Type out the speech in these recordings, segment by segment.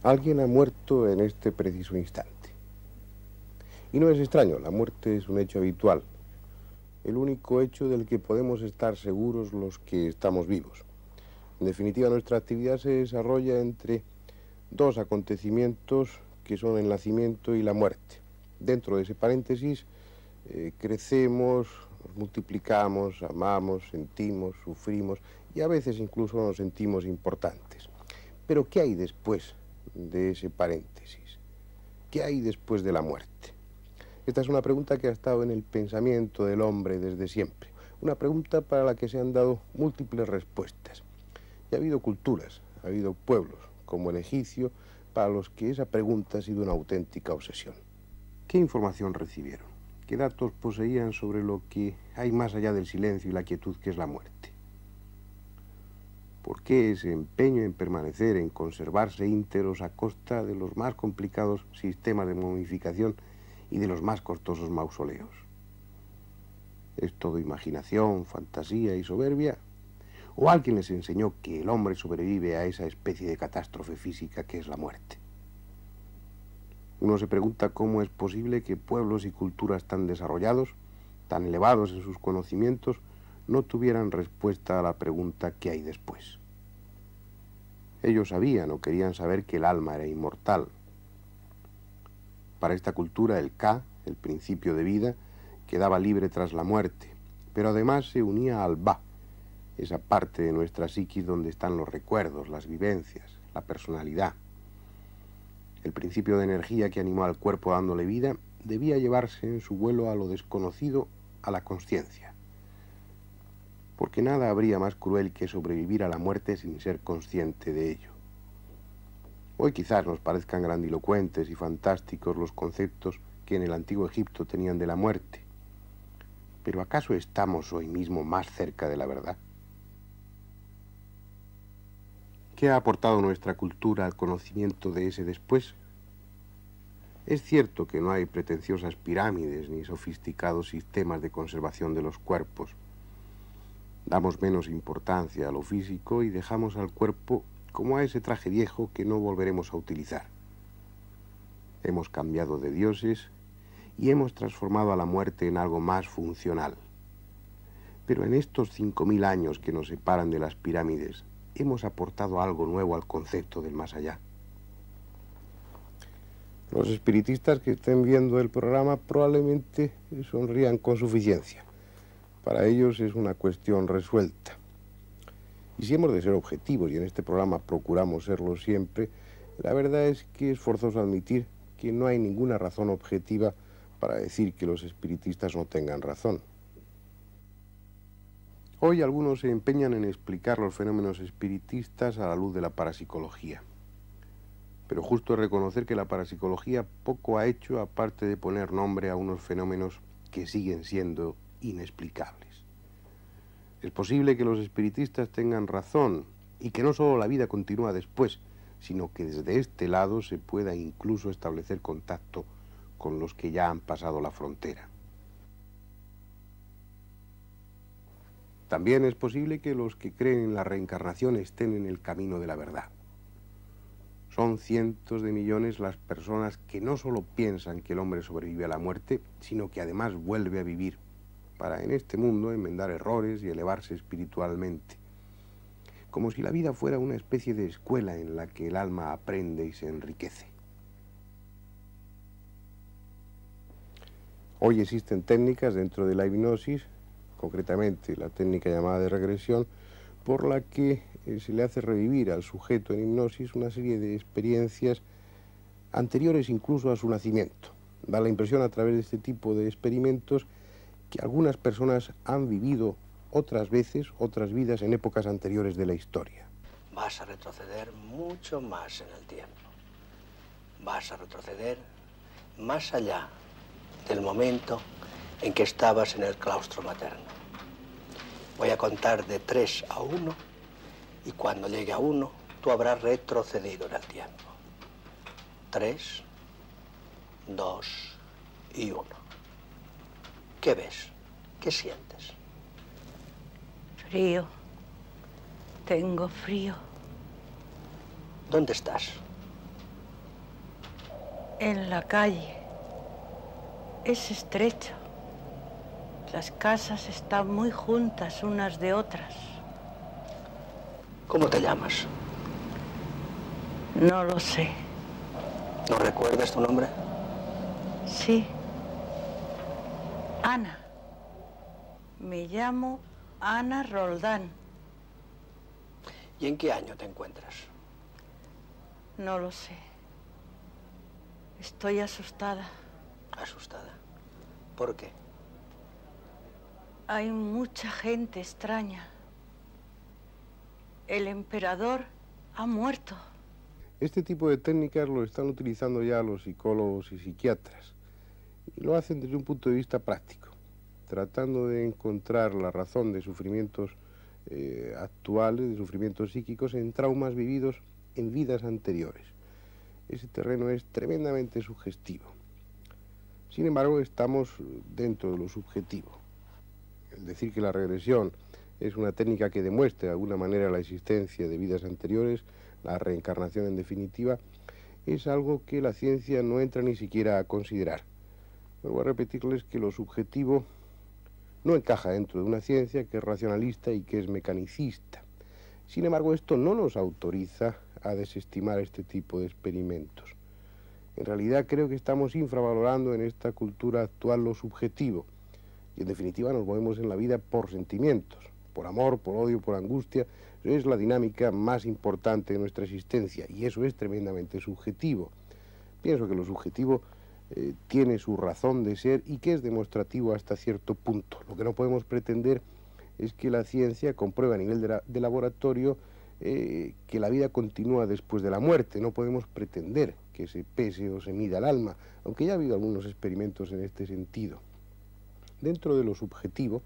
Alguien ha muerto en este preciso instante. Y no es extraño, la muerte es un hecho habitual, el único hecho del que podemos estar seguros los que estamos vivos. En definitiva, nuestra actividad se desarrolla entre dos acontecimientos que son el nacimiento y la muerte. Dentro de ese paréntesis, crecemos, nos multiplicamos, amamos, sentimos, sufrimos y a veces incluso nos sentimos importantes. Pero ¿qué hay después de ese paréntesis? ¿Qué hay después de la muerte? Esta es una pregunta que ha estado en el pensamiento del hombre desde siempre. Una pregunta para la que se han dado múltiples respuestas. Y ha habido culturas, ha habido pueblos, como el egipcio, para los que esa pregunta ha sido una auténtica obsesión. ¿Qué información recibieron? ¿Qué datos poseían sobre lo que hay más allá del silencio y la quietud que es la muerte? ¿Por qué ese empeño en permanecer, en conservarse íntegros a costa de los más complicados sistemas de momificación y de los más costosos mausoleos? ¿Es todo imaginación, fantasía y soberbia? ¿O alguien les enseñó que el hombre sobrevive a esa especie de catástrofe física que es la muerte? Uno se pregunta cómo es posible que pueblos y culturas tan desarrollados, tan elevados en sus conocimientos, no tuvieran respuesta a la pregunta ¿qué hay después? Ellos sabían o querían saber que el alma era inmortal. Para esta cultura el Ka, el principio de vida, quedaba libre tras la muerte, pero además se unía al Ba, esa parte de nuestra psiquis donde están los recuerdos, las vivencias, la personalidad. El principio de energía que animó al cuerpo dándole vida debía llevarse en su vuelo a lo desconocido, a la consciencia. Porque nada habría más cruel que sobrevivir a la muerte sin ser consciente de ello. Hoy quizás nos parezcan grandilocuentes y fantásticos los conceptos que en el antiguo Egipto tenían de la muerte. ¿Pero acaso estamos hoy mismo más cerca de la verdad? ¿Qué ha aportado nuestra cultura al conocimiento de ese después? Es cierto que no hay pretenciosas pirámides ni sofisticados sistemas de conservación de los cuerpos. Damos menos importancia a lo físico y dejamos al cuerpo como a ese traje viejo que no volveremos a utilizar. Hemos cambiado de dioses y hemos transformado a la muerte en algo más funcional. Pero en estos 5000 años que nos separan de las pirámides, hemos aportado algo nuevo al concepto del más allá. Los espiritistas que estén viendo el programa probablemente sonrían con suficiencia. Para ellos es una cuestión resuelta. Y si hemos de ser objetivos, y en este programa procuramos serlo siempre, la verdad es que es forzoso admitir que no hay ninguna razón objetiva para decir que los espiritistas no tengan razón. Hoy algunos se empeñan en explicar los fenómenos espiritistas a la luz de la parapsicología. Pero justo es reconocer que la parapsicología poco ha hecho aparte de poner nombre a unos fenómenos que siguen siendo inexplicables. Es posible que los espiritistas tengan razón y que no solo la vida continúa después, sino que desde este lado se pueda incluso establecer contacto con los que ya han pasado la frontera. También es posible que los que creen en la reencarnación estén en el camino de la verdad. Son cientos de millones las personas que no solo piensan que el hombre sobrevive a la muerte, sino que además vuelve a vivir, para en este mundo enmendar errores y elevarse espiritualmente. Como si la vida fuera una especie de escuela en la que el alma aprende y se enriquece. Hoy existen técnicas dentro de la hipnosis, concretamente la técnica llamada de regresión, por la que se le hace revivir al sujeto en hipnosis una serie de experiencias anteriores incluso a su nacimiento. Da la impresión a través de este tipo de experimentos que algunas personas han vivido otras veces, otras vidas en épocas anteriores de la historia. Vas a retroceder mucho más en el tiempo. Vas a retroceder más allá del momento en que estabas en el claustro materno. Voy a contar de 3 a 1 y cuando llegue a 1 tú habrás retrocedido en el tiempo. 3, 2 y 1. ¿Qué ves? ¿Qué sientes? Frío. Tengo frío. ¿Dónde estás? En la calle. Es estrecho. Las casas están muy juntas unas de otras. ¿Cómo te llamas? No lo sé. ¿No recuerdas tu nombre? Sí. Ana. Me llamo Ana Roldán. ¿Y en qué año te encuentras? No lo sé. Estoy asustada. ¿Asustada? ¿Por qué? Hay mucha gente extraña. El emperador ha muerto. Este tipo de técnicas lo están utilizando ya los psicólogos y psiquiatras. Y lo hacen desde un punto de vista práctico, tratando de encontrar la razón de sufrimientos actuales, de sufrimientos psíquicos en traumas vividos en vidas anteriores. Ese terreno es tremendamente sugestivo. Sin embargo, estamos dentro de lo subjetivo. El decir que la regresión es una técnica que demuestre de alguna manera la existencia de vidas anteriores, la reencarnación en definitiva, es algo que la ciencia no entra ni siquiera a considerar. Vuelvo a repetirles que lo subjetivo no encaja dentro de una ciencia que es racionalista y que es mecanicista. Sin embargo, esto no nos autoriza a desestimar este tipo de experimentos. En realidad creo que estamos infravalorando en esta cultura actual lo subjetivo. Y en definitiva nos movemos en la vida por sentimientos, por amor, por odio, por angustia. Es la dinámica más importante de nuestra existencia y eso es tremendamente subjetivo. Pienso que lo subjetivo tiene su razón de ser y que es demostrativo hasta cierto punto. Lo que no podemos pretender es que la ciencia compruebe a nivel de laboratorio que la vida continúa después de la muerte. No podemos pretender que se pese o se mida el alma, aunque ya ha habido algunos experimentos en este sentido. Dentro de lo subjetivo,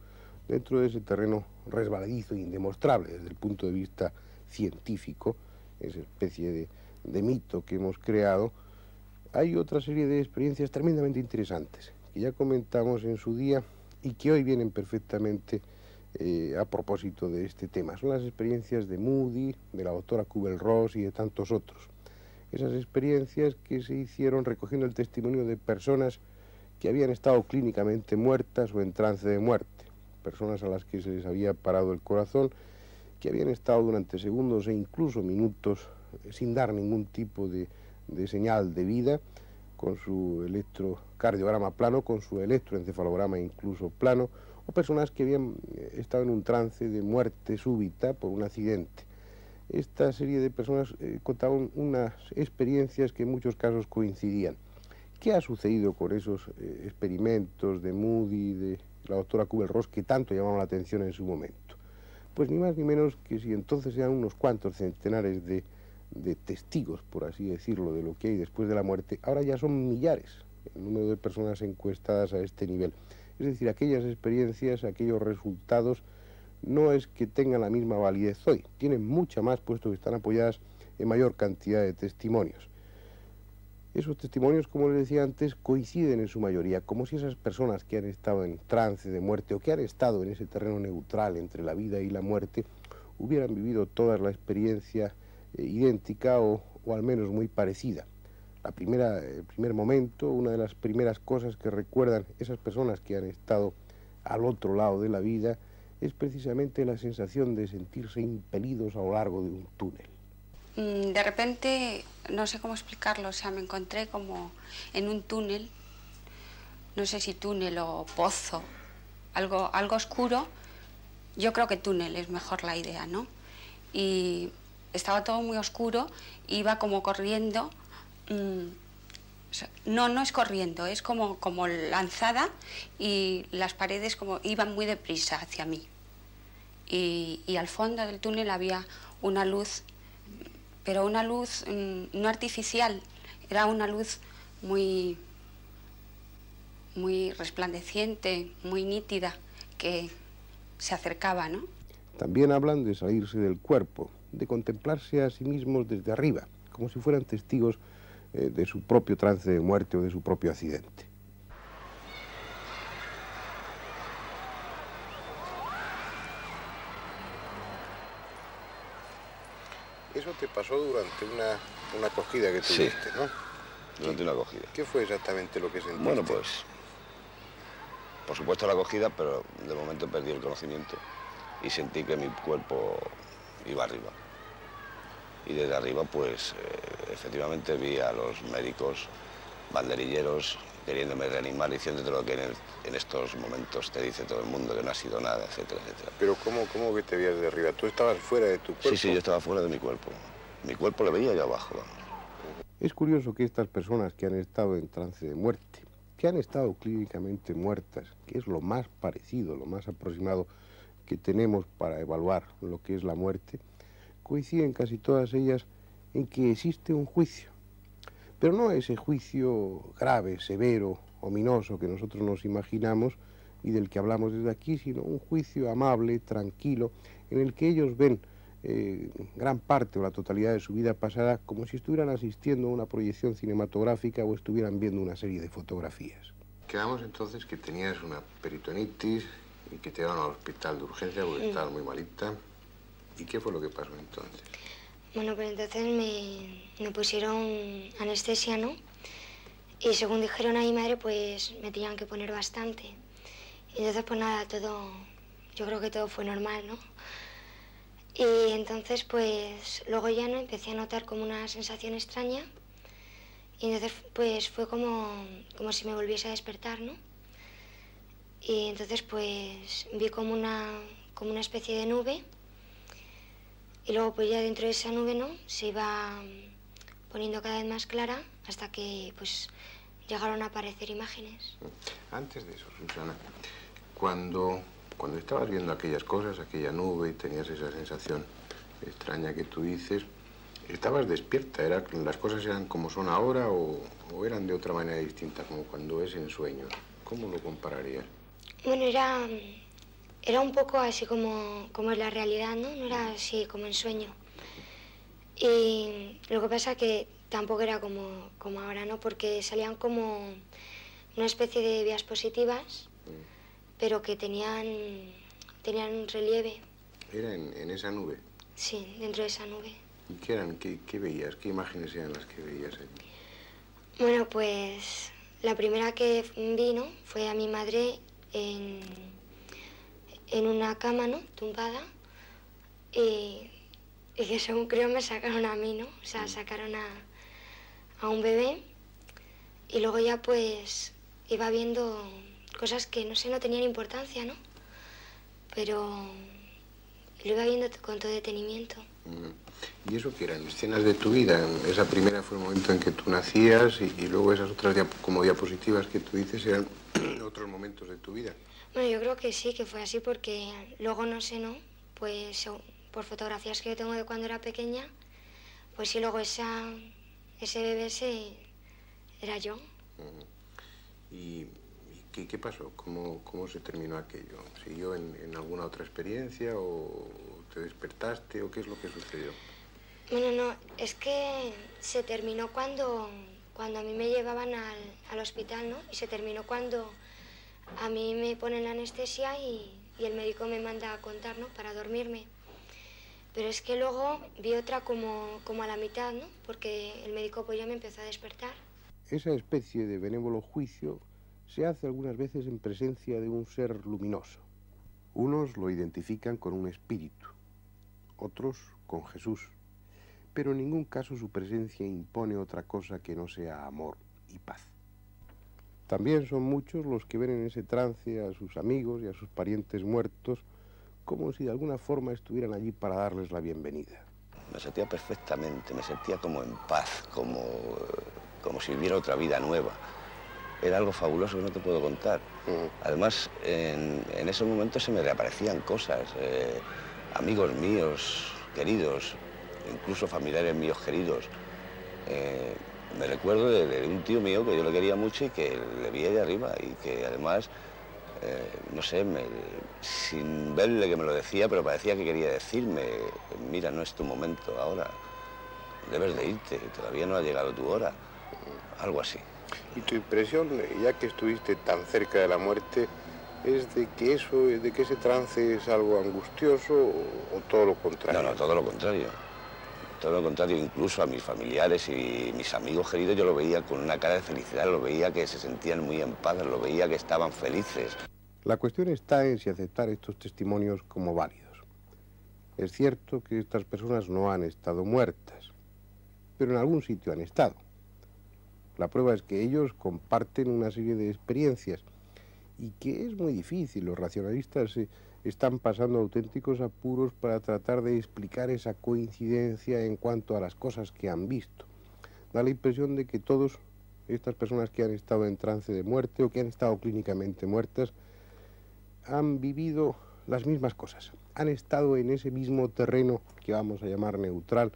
dentro de ese terreno resbaladizo e indemostrable desde el punto de vista científico, esa especie de mito que hemos creado, hay otra serie de experiencias tremendamente interesantes que ya comentamos en su día y que hoy vienen perfectamente a propósito de este tema. Son las experiencias de Moody, de la doctora Kubler-Ross y de tantos otros. Esas experiencias que se hicieron recogiendo el testimonio de personas que habían estado clínicamente muertas o en trance de muerte, personas a las que se les había parado el corazón, que habían estado durante segundos e incluso minutos sin dar ningún tipo de señal de vida, con su electrocardiograma plano, con su electroencefalograma incluso plano, o personas que habían estado en un trance de muerte súbita por un accidente. Esta serie de personas contaban unas experiencias que en muchos casos coincidían. ¿Qué ha sucedido con esos experimentos de Moody, de la doctora Kubler-Ross, que tanto llamaron la atención en su momento? Pues ni más ni menos que si entonces eran unos cuantos centenares de testigos, por así decirlo, de lo que hay después de la muerte, ahora ya son millares el número de personas encuestadas a este nivel. Es decir, aquellas experiencias, aquellos resultados, no es que tengan la misma validez hoy, tienen mucha más, puesto que están apoyadas en mayor cantidad de testimonios. Esos testimonios, como les decía antes, coinciden en su mayoría, como si esas personas que han estado en trance de muerte o que han estado en ese terreno neutral entre la vida y la muerte, hubieran vivido toda la experiencia idéntica o al menos muy parecida. El primer momento, una de las primeras cosas que recuerdan esas personas que han estado al otro lado de la vida es precisamente la sensación de sentirse impelidos a lo largo de un túnel. De repente, no sé cómo explicarlo, o sea, me encontré como en un túnel, no sé si túnel o pozo, algo oscuro. Yo creo que túnel es mejor la idea, ¿no? Y estaba todo muy oscuro, iba como corriendo, no es corriendo, es como lanzada y las paredes como iban muy deprisa hacia mí. Y al fondo del túnel había una luz, pero una luz no artificial, era una luz muy resplandeciente, muy nítida, que se acercaba, ¿no? También hablan de salirse del cuerpo, de contemplarse a sí mismos desde arriba, como si fueran testigos de su propio trance de muerte o de su propio accidente. Eso te pasó durante una acogida que tuviste, sí, ¿no? durante una acogida. ¿Qué fue exactamente lo que sentiste? Bueno, pues, por supuesto la acogida, pero de momento perdí el conocimiento y sentí que mi cuerpo iba arriba. Y desde arriba, pues, efectivamente vi a los médicos banderilleros queriéndome reanimar, diciéndote lo que en estos momentos te dice todo el mundo, que no ha sido nada, etcétera, etcétera. Pero ¿cómo que te veías de arriba? ¿Tú estabas fuera de tu cuerpo? Sí, yo estaba fuera de mi cuerpo. Mi cuerpo le veía yo abajo, vamos. Es curioso que estas personas que han estado en trance de muerte, que han estado clínicamente muertas, que es lo más parecido, lo más aproximado que tenemos para evaluar lo que es la muerte, coinciden casi todas ellas en que existe un juicio. Pero no ese juicio grave, severo, ominoso que nosotros nos imaginamos y del que hablamos desde aquí, sino un juicio amable, tranquilo, en el que ellos ven gran parte o la totalidad de su vida pasada como si estuvieran asistiendo a una proyección cinematográfica o estuvieran viendo una serie de fotografías. Quedamos entonces que tenías una peritonitis y que te llevaron al hospital de urgencia porque estabas muy malita. ¿Y qué fue lo que pasó entonces? Bueno, pues entonces me pusieron anestesia, ¿no? Y según dijeron a mi madre, pues me tenían que poner bastante. Y entonces, pues nada, yo creo que todo fue normal, ¿no? Y entonces, pues luego ya no empecé a notar como una sensación extraña. Y entonces, pues fue como si me volviese a despertar, ¿no? Y entonces, pues vi como una especie de nube. Y luego, pues ya dentro de esa nube, ¿no? Se iba poniendo cada vez más clara hasta que, pues, llegaron a aparecer imágenes. Antes de eso, Susana, cuando estabas viendo aquellas cosas, aquella nube y tenías esa sensación extraña que tú dices, ¿estabas despierta? ¿Las cosas eran como son ahora o eran de otra manera distinta, como cuando es en sueños? ¿Cómo lo compararías? Bueno, era un poco así como es la realidad, ¿no? No era así como en sueño. Y lo que pasa que tampoco era como ahora, ¿no? Porque salían como una especie de vías positivas, pero que tenían un relieve. ¿Era en esa nube? Sí, dentro de esa nube. ¿Y qué eran? ¿Qué veías? ¿Qué imágenes eran las que veías allí? Bueno, pues la primera que vi, ¿no? Fue a mi madre en una cama, ¿no? Tumbada. Y que según creo me sacaron a mí, ¿no? O sea, sacaron a un bebé. Y luego ya pues iba viendo cosas que, no sé, no tenían importancia, ¿no? Pero lo iba viendo con todo detenimiento. ¿Y eso qué eran? ¿Escenas de tu vida? Esa primera fue el momento en que tú nacías y luego esas otras como diapositivas que tú dices eran otros momentos de tu vida. Bueno, yo creo que sí, que fue así porque luego no sé, ¿no? Pues por fotografías que yo tengo de cuando era pequeña, pues sí, luego ese bebé era yo. ¿Y qué pasó? ¿Cómo se terminó aquello? ¿Siguió en alguna otra experiencia o te despertaste o qué es lo que sucedió? Bueno, no, es que se terminó cuando a mí me llevaban al hospital, ¿no? Y se terminó cuando a mí me ponen la anestesia y el médico me manda a contar, ¿no? Para dormirme. Pero es que luego vi otra como a la mitad, ¿no? Porque el médico pues ya me empezó a despertar. Esa especie de benévolo juicio se hace algunas veces en presencia de un ser luminoso. Unos lo identifican con un espíritu, otros con Jesús, pero en ningún caso su presencia impone otra cosa que no sea amor y paz. También son muchos los que ven en ese trance a sus amigos y a sus parientes muertos como si de alguna forma estuvieran allí para darles la bienvenida. Me sentía perfectamente, me sentía como en paz, como si viviera otra vida nueva. Era algo fabuloso que no te puedo contar. Además, en esos momentos se me reaparecían cosas, amigos míos queridos, incluso familiares míos queridos. Me recuerdo de un tío mío que yo le quería mucho y que le vi de arriba y que además, no sé, sin verle que me lo decía, pero parecía que quería decirme, mira, no es tu momento ahora, debes de irte, todavía no ha llegado tu hora, algo así. ¿Y tu impresión, ya que estuviste tan cerca de la muerte, es de que ese trance es algo angustioso o todo lo contrario? No, todo lo contrario. Todo lo contrario, incluso a mis familiares y mis amigos queridos yo lo veía con una cara de felicidad, lo veía que se sentían muy en paz, lo veía que estaban felices. La cuestión está en si aceptar estos testimonios como válidos. Es cierto que estas personas no han estado muertas, pero en algún sitio han estado. La prueba es que ellos comparten una serie de experiencias y que es muy difícil. Los racionalistas están pasando auténticos apuros para tratar de explicar esa coincidencia en cuanto a las cosas que han visto. Da la impresión de que todas estas personas que han estado en trance de muerte o que han estado clínicamente muertas han vivido las mismas cosas. Han estado en ese mismo terreno que vamos a llamar neutral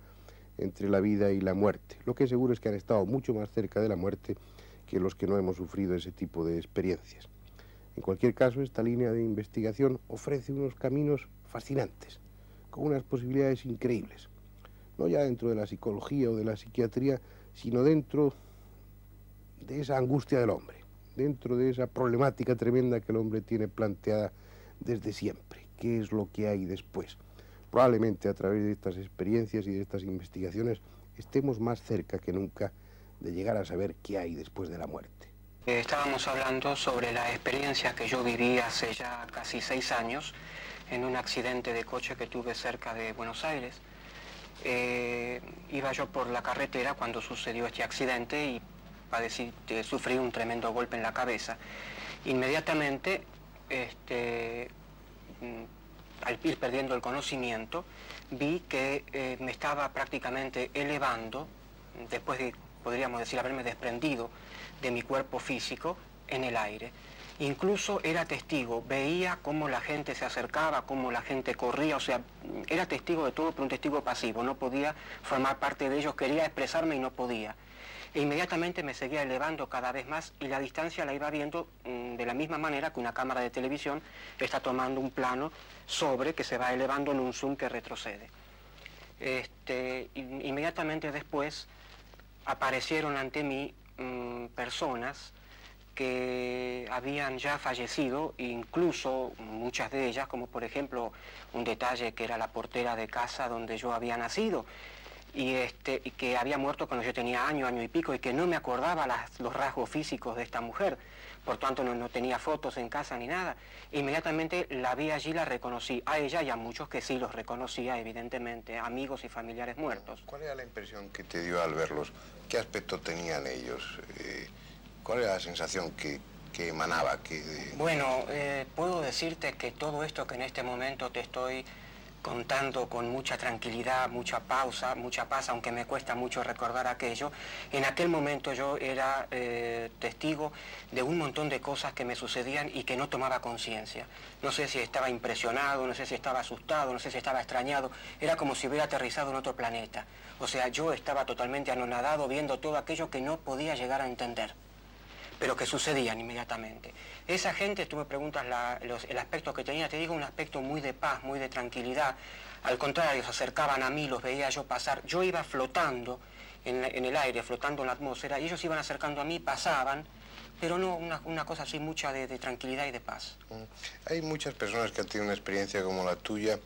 entre la vida y la muerte. Lo que seguro es que han estado mucho más cerca de la muerte que los que no hemos sufrido ese tipo de experiencias. En cualquier caso, esta línea de investigación ofrece unos caminos fascinantes, con unas posibilidades increíbles. No ya dentro de la psicología o de la psiquiatría, sino dentro de esa angustia del hombre, dentro de esa problemática tremenda que el hombre tiene planteada desde siempre. ¿Qué es lo que hay después? Probablemente a través de estas experiencias y de estas investigaciones estemos más cerca que nunca de llegar a saber qué hay después de la muerte. Estábamos hablando sobre la experiencia que yo viví hace ya casi 6 años en un accidente de coche que tuve cerca de Buenos Aires. Iba yo por la carretera cuando sucedió este accidente y sufrí un tremendo golpe en la cabeza. Inmediatamente, al ir perdiendo el conocimiento, vi que me estaba prácticamente elevando, después de, podríamos decir, haberme desprendido de mi cuerpo físico en el aire. Incluso era testigo, veía cómo la gente se acercaba, cómo la gente corría, o sea, era testigo de todo, pero un testigo pasivo, no podía formar parte de ellos, quería expresarme y no podía. E inmediatamente me seguía elevando cada vez más y la distancia la iba viendo de la misma manera que una cámara de televisión está tomando un plano que se va elevando en un zoom que retrocede. Inmediatamente después aparecieron ante mí personas que habían ya fallecido, incluso muchas de ellas, como por ejemplo un detalle que era la portera de casa donde yo había nacido, y que había muerto cuando yo tenía año y pico, y que no me acordaba los rasgos físicos de esta mujer, por tanto no tenía fotos en casa ni nada. Inmediatamente la vi allí, la reconocí, a ella y a muchos que sí los reconocía, evidentemente, amigos y familiares muertos. ¿Cuál era la impresión que te dio al verlos? ¿Qué aspecto tenían ellos? ¿Cuál era la sensación que emanaba? Bueno, puedo decirte que todo esto que en este momento te estoy contando con mucha tranquilidad, mucha paz, aunque me cuesta mucho recordar aquello, en aquel momento yo era testigo de un montón de cosas que me sucedían y que no tomaba conciencia. No sé si estaba impresionado, no sé si estaba asustado, no sé si estaba extrañado, era como si hubiera aterrizado en otro planeta. O sea, yo estaba totalmente anonadado viendo todo aquello que no podía llegar a entender, pero que sucedían inmediatamente. Esa gente, tú me preguntas el aspecto que tenía, te digo, un aspecto muy de paz, muy de tranquilidad. Al contrario, se acercaban a mí, los veía yo pasar. Yo iba flotando en el aire, flotando en la atmósfera, y ellos iban acercando a mí, pasaban, pero no una cosa así mucha de tranquilidad y de paz. Hay muchas personas que han tenido una experiencia como la tuya,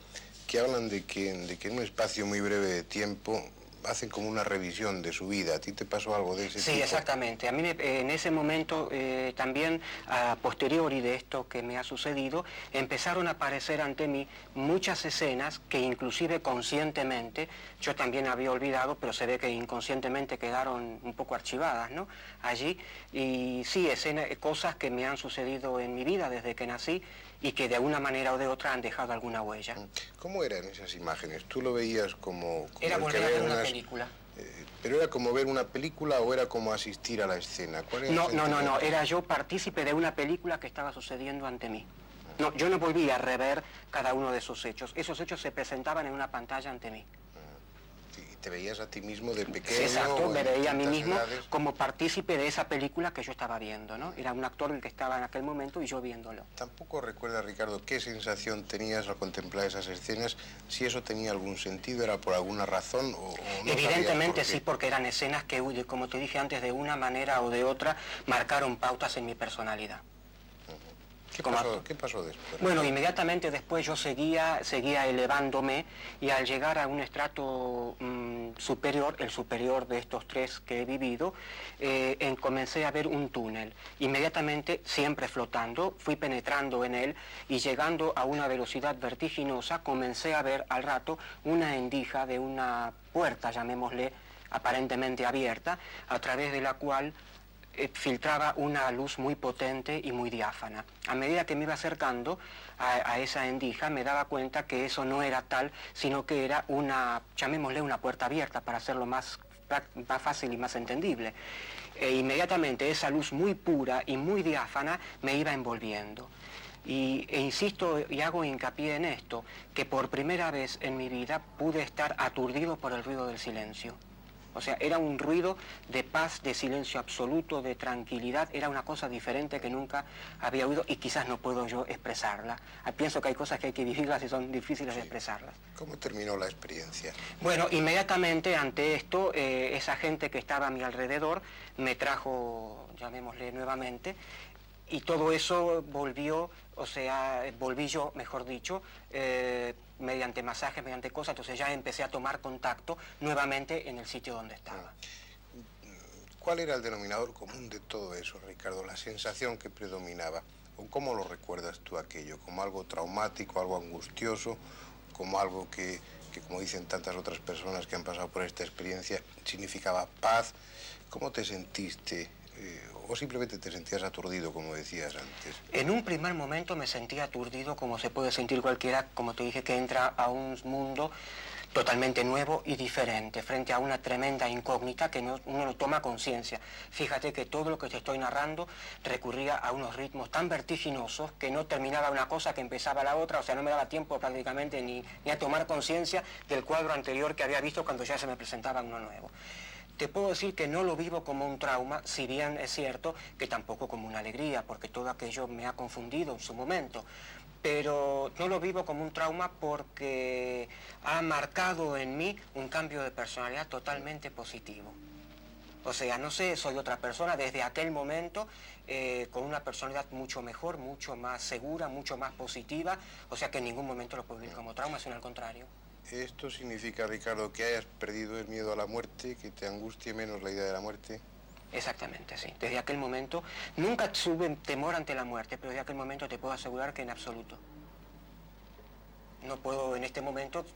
que hablan de que en un espacio muy breve de tiempo hacen como una revisión de su vida. ¿A ti te pasó algo de ese tipo? Sí, exactamente. A mí en ese momento, también a posteriori de esto que me ha sucedido, empezaron a aparecer ante mí muchas escenas que inclusive conscientemente yo también había olvidado, pero se ve que inconscientemente quedaron un poco archivadas, ¿no?, allí. Y sí, cosas que me han sucedido en mi vida desde que nací y que de una manera o de otra han dejado alguna huella. ¿Cómo eran esas imágenes? ¿Tú lo veías como era volver a ver una película. ¿Pero era como ver una película o era como asistir a la escena? ¿Cuál era No, era yo partícipe de una película que estaba sucediendo ante mí. No, yo no volví a rever cada uno de esos hechos. Esos hechos se presentaban en una pantalla ante mí. ¿Te veías a ti mismo de pequeño? Sí, exacto, me veía a mí mismo como partícipe de esa película que yo estaba viendo, ¿no? Era un actor el que estaba en aquel momento y yo viéndolo. ¿Tampoco recuerdas, Ricardo, qué sensación tenías al contemplar esas escenas? ¿Si eso tenía algún sentido, era por alguna razón o no? Evidentemente sí, porque eran escenas que, como te dije antes, de una manera o de otra marcaron pautas en mi personalidad. ¿Qué pasó después? Bueno, inmediatamente después yo seguía elevándome y al llegar a un estrato superior, el superior de estos tres que he vivido, comencé a ver un túnel. Inmediatamente, siempre flotando, fui penetrando en él y llegando a una velocidad vertiginosa, comencé a ver al rato una endija de una puerta, llamémosle, aparentemente abierta, a través de la cual filtraba una luz muy potente y muy diáfana. A medida que me iba acercando a esa endija, me daba cuenta que eso no era tal, sino que era una, llamémosle, una puerta abierta, para hacerlo más fácil y más entendible. Inmediatamente esa luz muy pura y muy diáfana me iba envolviendo. E insisto y hago hincapié en esto, que por primera vez en mi vida pude estar aturdido por el ruido del silencio. O sea, era un ruido de paz, de silencio absoluto, de tranquilidad, era una cosa diferente que nunca había oído y quizás no puedo yo expresarla. Pienso que hay cosas que hay que vivirlas y son difíciles de expresarlas. ¿Cómo terminó la experiencia? Bueno, inmediatamente ante esto, esa gente que estaba a mi alrededor me trajo, llamémosle nuevamente, y todo eso volvió, o sea, volví yo, mejor dicho, mediante masajes, mediante cosas, entonces ya empecé a tomar contacto nuevamente en el sitio donde estaba. ¿Cuál era el denominador común de todo eso, Ricardo? La sensación que predominaba. ¿O cómo lo recuerdas tú aquello? ¿Como algo traumático, algo angustioso? ¿Como algo que como dicen tantas otras personas que han pasado por esta experiencia, significaba paz? ¿Cómo te sentiste? ¿O simplemente te sentías aturdido, como decías antes? En un primer momento me sentía aturdido, como se puede sentir cualquiera, como te dije, que entra a un mundo totalmente nuevo y diferente, frente a una tremenda incógnita que uno no toma conciencia. Fíjate que todo lo que te estoy narrando recurría a unos ritmos tan vertiginosos que no terminaba una cosa que empezaba la otra, o sea, no me daba tiempo prácticamente ni a tomar conciencia del cuadro anterior que había visto cuando ya se me presentaba uno nuevo. Te puedo decir que no lo vivo como un trauma, si bien es cierto que tampoco como una alegría, porque todo aquello me ha confundido en su momento. Pero no lo vivo como un trauma porque ha marcado en mí un cambio de personalidad totalmente positivo. O sea, no sé, soy otra persona desde aquel momento, con una personalidad mucho mejor, mucho más segura, mucho más positiva, o sea que en ningún momento lo puedo vivir como trauma, sino al contrario. ¿Esto significa, Ricardo, que hayas perdido el miedo a la muerte, que te angustie menos la idea de la muerte? Exactamente, sí. Desde aquel momento, nunca tuve temor ante la muerte, pero desde aquel momento te puedo asegurar que en absoluto. No puedo en este momento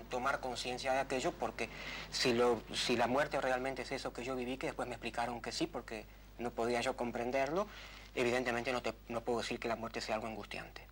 tomar conciencia de aquello porque si la muerte realmente es eso que yo viví, que después me explicaron que sí, porque no podía yo comprenderlo, evidentemente no puedo decir que la muerte sea algo angustiante.